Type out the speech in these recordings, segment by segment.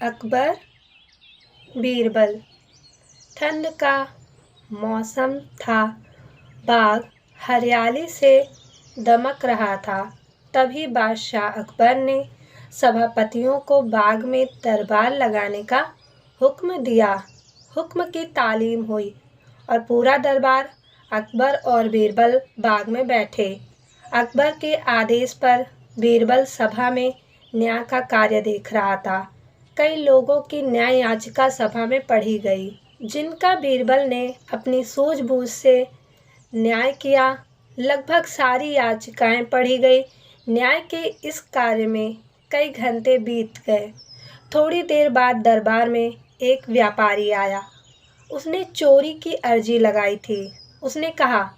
अकबर बीरबल। ठंड का मौसम था। बाग हरियाली से दमक रहा था। तभी बादशाह अकबर ने सभापतियों को बाग में दरबार लगाने का हुक्म दिया। हुक्म की तालीम हुई और पूरा दरबार अकबर और बीरबल बाग में बैठे। अकबर के आदेश पर बीरबल सभा में न्याय का कार्य देख रहा था। कई लोगों की न्याय याचिका सभा में पढ़ी गई, जिनका बीरबल ने अपनी सूझबूझ से न्याय किया। लगभग सारी याचिकाएं पढ़ी गई। न्याय के इस कार्य में कई घंटे बीत गए। थोड़ी देर बाद दरबार में एक व्यापारी आया। उसने चोरी की अर्जी लगाई थी। उसने कहा,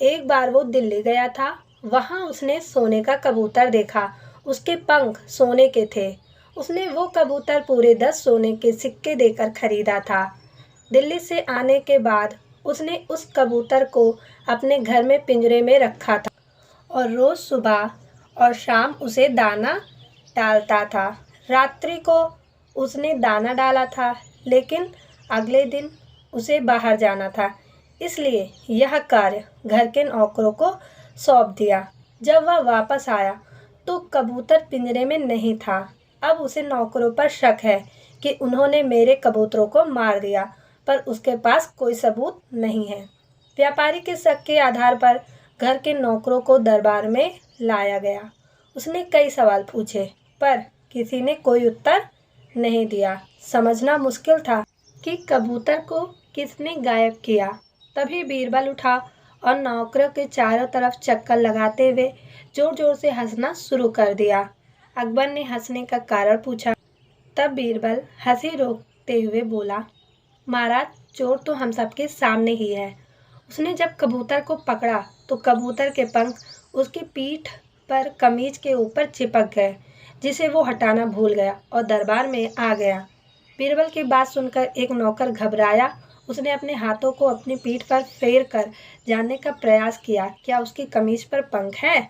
एक बार वो दिल्ली गया था। वहाँ उसने सोने का कबूतर देखा। उसके पंख सोने के थे। उसने वो कबूतर पूरे 10 सोने के सिक्के देकर खरीदा था। दिल्ली से आने के बाद उसने उस कबूतर को अपने घर में पिंजरे में रखा था और रोज़ सुबह और शाम उसे दाना डालता था। रात्रि को उसने दाना डाला था, लेकिन अगले दिन उसे बाहर जाना था, इसलिए यह कार्य घर के नौकरों को सौंप दिया। जब वह वापस आया तो कबूतर पिंजरे में नहीं था। अब उसे नौकरों पर शक है कि उन्होंने मेरे कबूतरों को मार दिया, पर उसके पास कोई सबूत नहीं है। व्यापारी के शक के आधार पर घर के नौकरों को दरबार में लाया गया। उसने कई सवाल पूछे, पर किसी ने कोई उत्तर नहीं दिया। समझना मुश्किल था कि कबूतर को किसने गायब किया। तभी बीरबल उठा और नौकरों के चारों तरफ चक्कर लगाते हुए जोर जोर से हंसना शुरू कर दिया। अकबर ने हंसने का कारण पूछा। तब बीरबल हंसी रोकते हुए बोला, महाराज, चोर तो हम सबके सामने ही है। उसने जब कबूतर को पकड़ा तो कबूतर के पंख उसकी पीठ पर कमीज के ऊपर चिपक गए, जिसे वो हटाना भूल गया और दरबार में आ गया। बीरबल की बात सुनकर एक नौकर घबराया। उसने अपने हाथों को अपनी पीठ पर फेर कर जानने का प्रयास किया, क्या उसकी कमीज पर पंख है।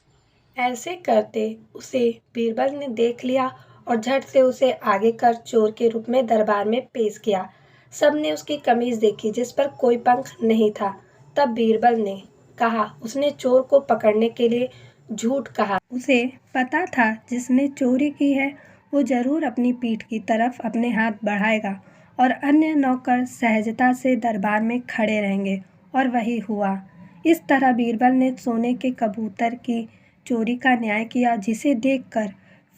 ऐसे करते उसे बीरबल ने देख लिया और झट से उसे आगे कर चोर के रूप में दरबार में पेश किया। सबने उसकी कमीज देखी, जिस पर कोई पंख नहीं था। तब बीरबल ने कहा, उसने चोर को पकड़ने के लिए झूठ कहा। उसे पता था जिसने चोरी की है वो जरूर अपनी पीठ की तरफ अपने हाथ बढ़ाएगा और अन्य नौकर सहजता से दरबार में खड़े रहेंगे, और वही हुआ। इस तरह बीरबल ने सोने के कबूतर की चोरी का न्याय किया, जिसे देखकर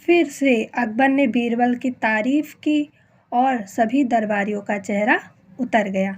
फिर से अकबर ने बीरबल की तारीफ की और सभी दरबारियों का चेहरा उतर गया।